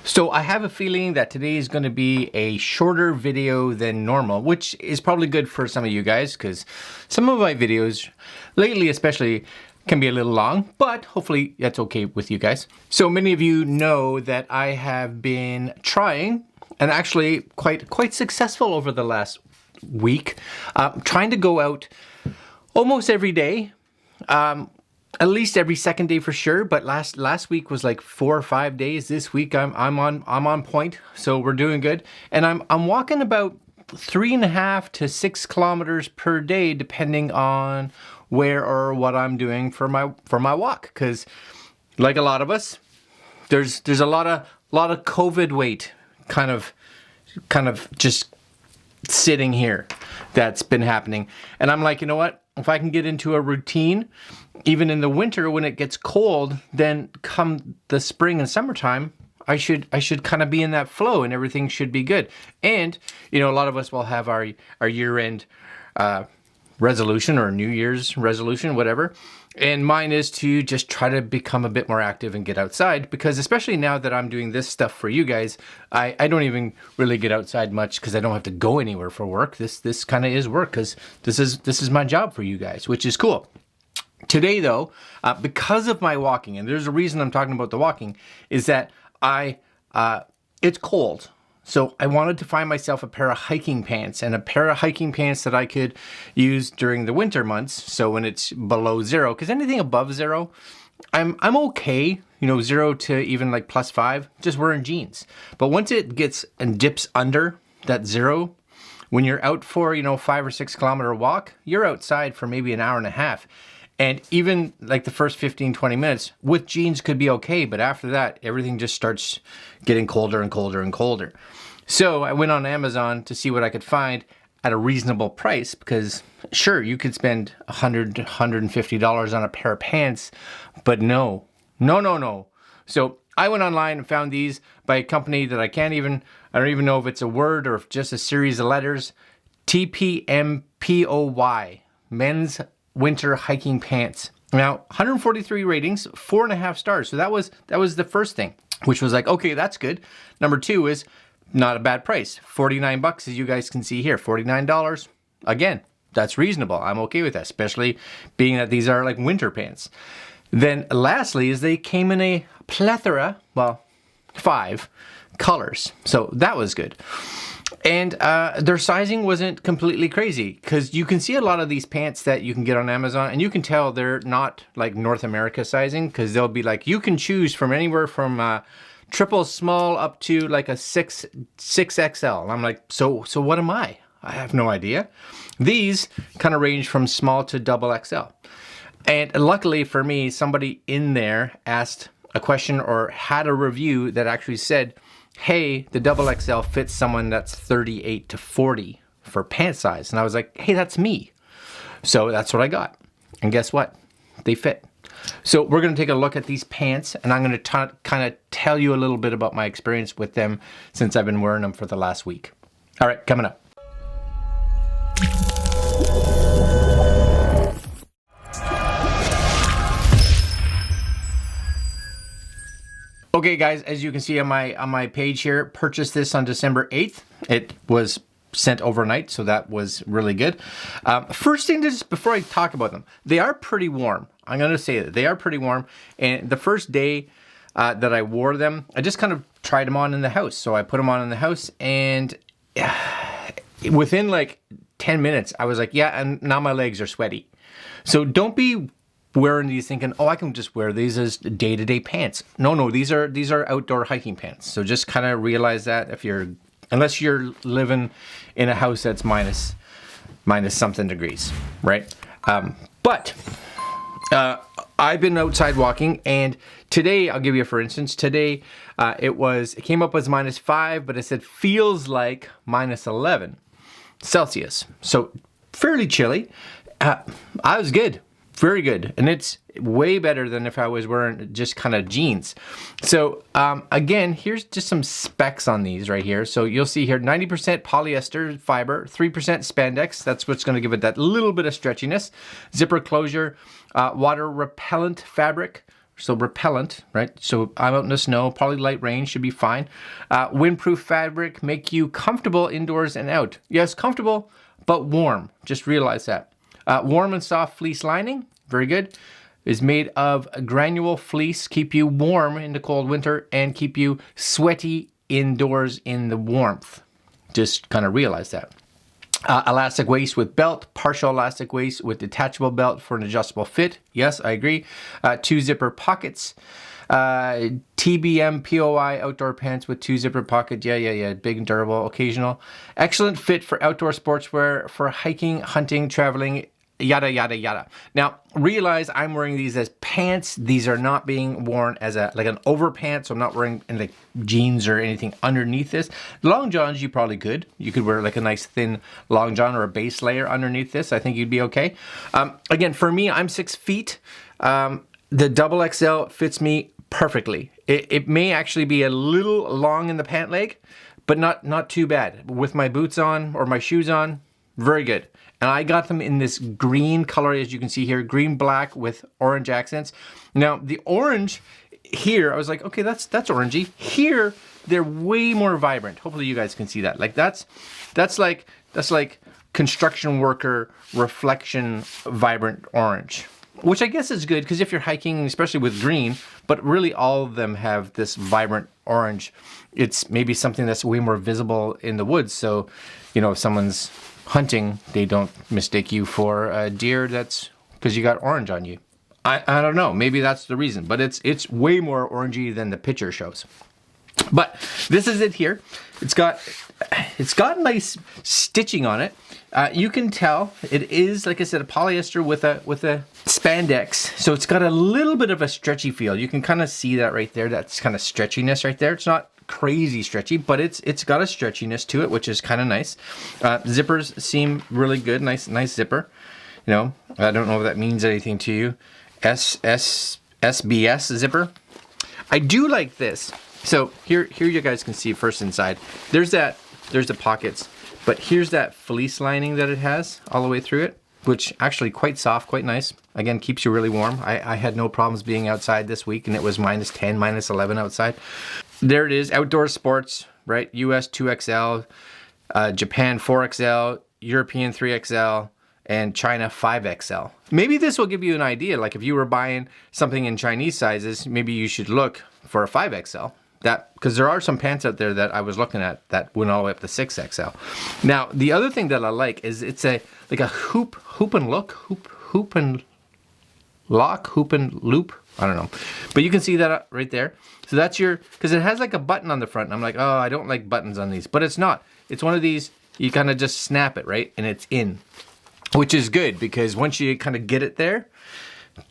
So I have a feeling that today is going to be a shorter video than normal, which is probably good for some of you guys because some of my videos lately especially can be a little long, but hopefully that's okay with you guys. So many of you know that I have been trying and actually quite successful over the last week, trying to go out almost every day. At least every second day for sure, but last week was like 4 or 5 days. This week I'm on point, so we're doing good. And I'm walking about 3.5 to 6 kilometers per day, depending on where or what I'm doing for my walk. Because like a lot of us, there's a lot of COVID weight kind of just sitting here that's been happening. And I'm like, you know what? If I can get into a routine, even in the winter when it gets cold, then come the spring and summertime, I should kind of be in that flow and everything should be good. And, you know, a lot of us will have our year-end resolution or New Year's resolution, whatever. And mine is to just try to become a bit more active and get outside, because especially now that I'm doing this stuff for you guys, I don't even really get outside much because I don't have to go anywhere for work. This kind of is work because this is my job for you guys, which is cool. Today though, because of my walking, and there's a reason I'm talking about the walking, is that it's cold. So I wanted to find myself a pair of hiking pants, and a pair of hiking pants that I could use during the winter months. So when it's below zero, because anything above zero, I'm okay. You know, 0 to even like +5, just wearing jeans. But once it gets and dips under that 0, when you're out for, you know, 5 or 6 kilometer walk, you're outside for maybe an hour and a half. And even like the first 15, 20 minutes with jeans could be okay. But after that, everything just starts getting colder and colder and colder. So I went on Amazon to see what I could find at a reasonable price, because sure, you could spend $100, $150 on a pair of pants, but no. So I went online and found these by a company that I don't even know if it's a word or if just a series of letters. TBMPOY, Men's Winter Hiking Pants. Now, 143 ratings, 4.5 stars. So that was the first thing, which was like, okay, that's good. Number 2 is not a bad price. $49, as you guys can see here, $49. Again, that's reasonable. I'm okay with that, especially being that these are like winter pants. Then lastly is they came in a plethora, well, 5 colors. So that was good. And their sizing wasn't completely crazy, because you can see a lot of these pants that you can get on Amazon, and you can tell they're not like North America sizing, because they'll be like, you can choose from anywhere from triple small up to like a 6XL. And I'm like, so what am I? I have no idea. These kind of range from small to double XL. And luckily for me, somebody in there asked a question or had a review that actually said, hey, the double XL fits someone that's 38 to 40 for pant size. And I was like, hey, that's me. So that's what I got. And guess what? They fit. So we're going to take a look at these pants, and I'm going to kind of tell you a little bit about my experience with them since I've been wearing them for the last week. All right, coming up. Okay guys, as you can see on my page here, purchased this on December 8th. It was sent overnight, so that was really good. First thing, just before I talk about them, they are pretty warm. I'm gonna say that they are pretty warm. And the first day that I wore them, I just kind of tried them on in the house. So I put them on in the house, and within like 10 minutes, I was like, yeah, and now my legs are sweaty. So don't be wearing these thinking, oh, I can just wear these as day-to-day pants. No, these are outdoor hiking pants. So just kind of realize that unless you're living in a house that's minus something degrees, right? But I've been outside walking, and today, I'll give you for instance, today it came up as -5, but it said feels like -11 Celsius. So fairly chilly. I was good. Very good. And it's way better than if I was wearing just kind of jeans. So again, here's just some specs on these right here. So you'll see here 90% polyester fiber, 3% spandex. That's what's going to give it that little bit of stretchiness. Zipper closure, water repellent fabric, so repellent, right? So I'm out in the snow, probably light rain, should be fine. Windproof fabric, make you comfortable indoors and out. Yes, comfortable, but warm. Just realize that. Warm and soft fleece lining, very good. Is made of granule fleece, keep you warm in the cold winter and keep you sweaty indoors in the warmth. Just kind of realize that. Elastic waist with belt, partial elastic waist with detachable belt for an adjustable fit. Yes, I agree. 2 zipper pockets. TBMPOY outdoor pants with 2 zipper pocket. Yeah. Big and durable, occasional. Excellent fit for outdoor sportswear, for hiking, hunting, traveling, yada, yada, yada. Now, realize I'm wearing these as pants. These are not being worn as like an overpants, so I'm not wearing like jeans or anything underneath this. Long johns, you probably could. You could wear like a nice thin long john or a base layer underneath this. I think you'd be okay. Again, for me, I'm 6 feet. The double XL fits me perfectly. It may actually be a little long in the pant leg, but not too bad. With my boots on or my shoes on, very good. And I got them in this green color, as you can see here, green black with orange accents. Now the orange here, I was like, okay, that's orangey. Here, they're way more vibrant. Hopefully you guys can see that. Like that's like construction worker reflection vibrant orange, which I guess is good because if you're hiking, especially with green, but really all of them have this vibrant orange. It's maybe something that's way more visible in the woods. So, you know, if someone's hunting, they don't mistake you for a deer that's because you got orange on you. I don't know, maybe that's the reason, but it's way more orangey than the picture shows. But this is it here. It's got nice stitching on it. You can tell it is, like I said, a polyester with a spandex. So it's got a little bit of a stretchy feel. You can kind of see that right there. That's kind of stretchiness right there. It's not crazy stretchy, but it's got a stretchiness to it, which is kind of nice. Zippers seem really good. Nice zipper. You know, I don't know if that means anything to you. SBS zipper. I do like this. So here you guys can see first inside. There's the pockets, but here's that fleece lining that it has all the way through it, which actually quite soft, quite nice. Again, keeps you really warm. I had no problems being outside this week, and it was -10, -11 outside. There it is, outdoor sports, right? US 2XL, Japan 4XL, European 3XL, and China 5XL. Maybe this will give you an idea, like if you were buying something in Chinese sizes, maybe you should look for a 5XL. Because there are some pants out there that I was looking at that went all the way up to 6XL. Now, the other thing that I like is it's like a hoop and look, hoop and lock, hoop and loop. I don't know. But you can see that right there. So that's because it has like a button on the front. And I'm like, oh, I don't like buttons on these. But it's not. It's one of these, you kind of just snap it, right? And it's in. Which is good because once you kind of get it there,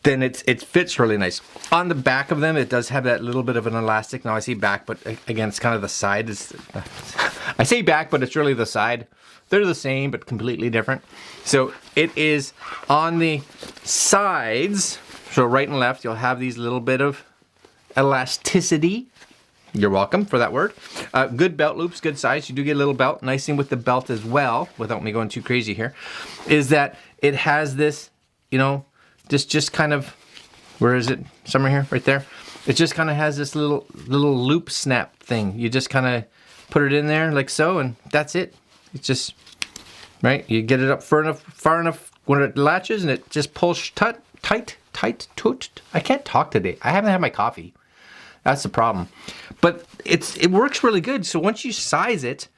then it fits really nice. On the back of them, it does have that little bit of an elastic. Now I say back, but again, it's kind of the side. I say back, but it's really the side. They're the same, but completely different. So it is on the sides, so right and left, you'll have these little bit of elasticity. You're welcome for that word. Good belt loops, good size. You do get a little belt. Nice thing with the belt as well, without me going too crazy here, is that it has this, you know, just kind of, where is it? Somewhere here, right there. It just kind of has this little loop snap thing. You just kind of put it in there like so, and that's it. It's just, right? You get it up far enough when it latches, and it just pulls tight. I can't talk today. I haven't had my coffee. That's the problem. But it works really good. So once you size it,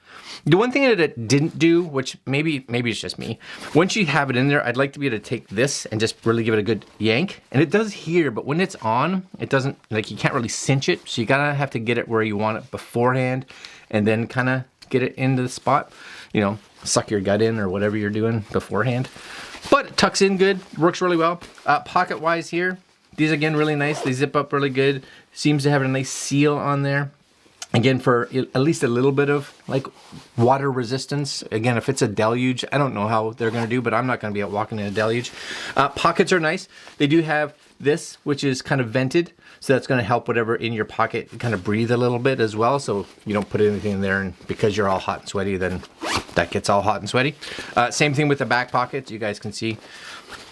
the one thing that it didn't do, which maybe it's just me, once you have it in there, I'd like to be able to take this and just really give it a good yank. And it does here, but when it's on, it doesn't, like you can't really cinch it. So you gotta have to get it where you want it beforehand and then kind of get it into the spot. You know, suck your gut in or whatever you're doing beforehand. But it tucks in good, works really well. Pocket-wise here, these again really nice. They zip up really good. Seems to have a nice seal on there. Again, for at least a little bit of like water resistance. Again, if it's a deluge, I don't know how they're gonna do, but I'm not gonna be out walking in a deluge. Pockets are nice. They do have this, which is kind of vented. So that's gonna help whatever in your pocket kind of breathe a little bit as well. So you don't put anything in there, and because you're all hot and sweaty, then that gets all hot and sweaty. Same thing with the back pockets. You guys can see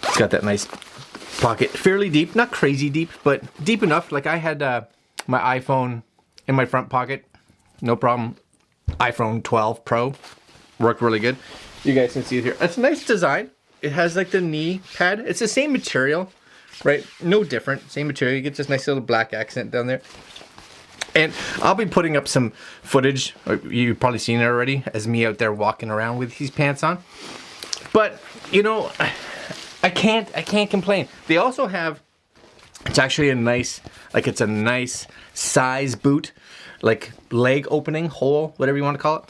it's got that nice pocket. Fairly deep, not crazy deep, but deep enough. Like I had my iPhone in my front pocket, no problem. iPhone 12 Pro worked really good. You guys can see it here. It's a nice design. It has like the knee pad. It's the same material, right? No different. Same material. You get this nice little black accent down there. And I'll be putting up some footage. You've probably seen it already, as me out there walking around with these pants on. But you know, I can't complain. They also have, it's actually a nice, like it's a nice size boot, like leg opening hole, whatever you want to call it,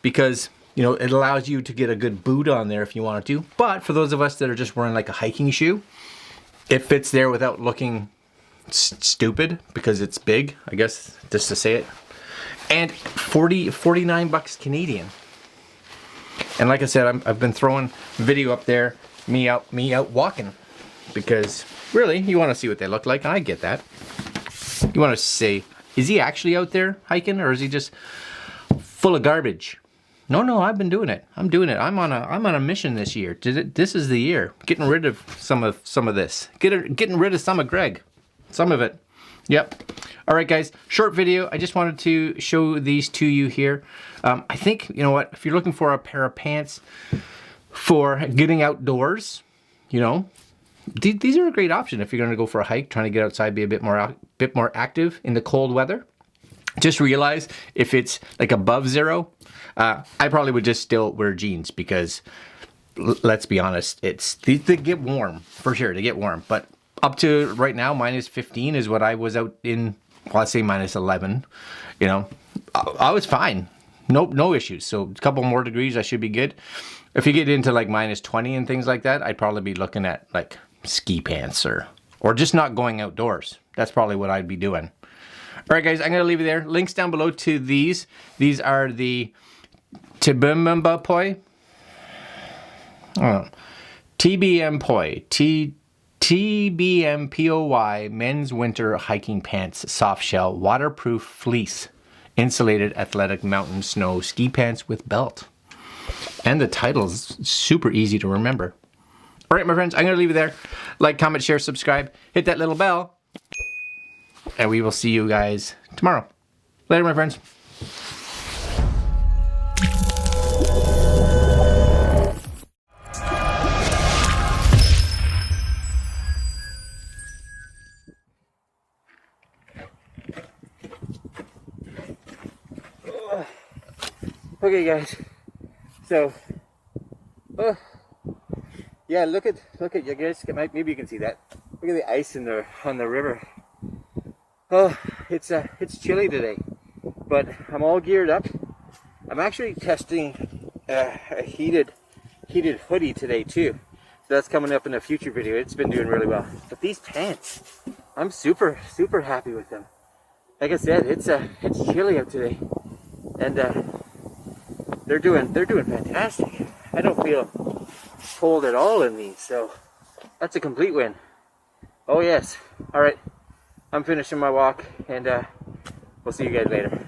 because you know it allows you to get a good boot on there if you want to. But for those of us that are just wearing like a hiking shoe, it fits there without looking stupid because it's big, I guess, just to say it. And 49 bucks Canadian. And like I said, I've been throwing video up there, me out walking, because really you want to see what they look like. And I get that. You want to say, is he actually out there hiking, or is he just full of garbage? No, I've been doing it. I'm doing it. I'm on a mission this year. This is the year. Getting rid of some of this. Getting rid of some of Greg. Some of it. Yep. All right, guys. Short video. I just wanted to show these to you here. I think, you know what, if you're looking for a pair of pants for getting outdoors, you know, these are a great option if you're going to go for a hike, trying to get outside, be a bit more active in the cold weather. Just realize if it's like above 0, I probably would just still wear jeans, because let's be honest, they get warm for sure. They get warm, but up to right now, -15 is what I was out in. Well, I'd say -11. You know, I was fine. No issues. So a couple more degrees, I should be good. If you get into like -20 and things like that, I'd probably be looking at like ski pants or just not going outdoors. That's probably what I'd be doing. All right, guys, I'm going to leave it there. Links down below to these. These are the TBMPOY. TBMPOY. TBMPOY Men's Winter Hiking Pants Soft Shell Waterproof Fleece Insulated Athletic Mountain Snow Ski Pants with Belt. And the title's super easy to remember. All right, my friends, I'm going to leave it there. Like, comment, share, subscribe. Hit that little bell. And we will see you guys tomorrow. Later, my friends. Okay, guys. So, yeah, look at you guys. Maybe you can see that. Look at the ice on the river. Oh, it's chilly today, but I'm all geared up. I'm actually testing a heated hoodie today too. So that's coming up in a future video. It's been doing really well. But these pants, I'm super happy with them. Like I said, it's chilly out today, and they're doing fantastic. I don't feel cold at all in these, so that's a complete win. Oh yes. All right, I'm finishing my walk, and we'll see you guys later.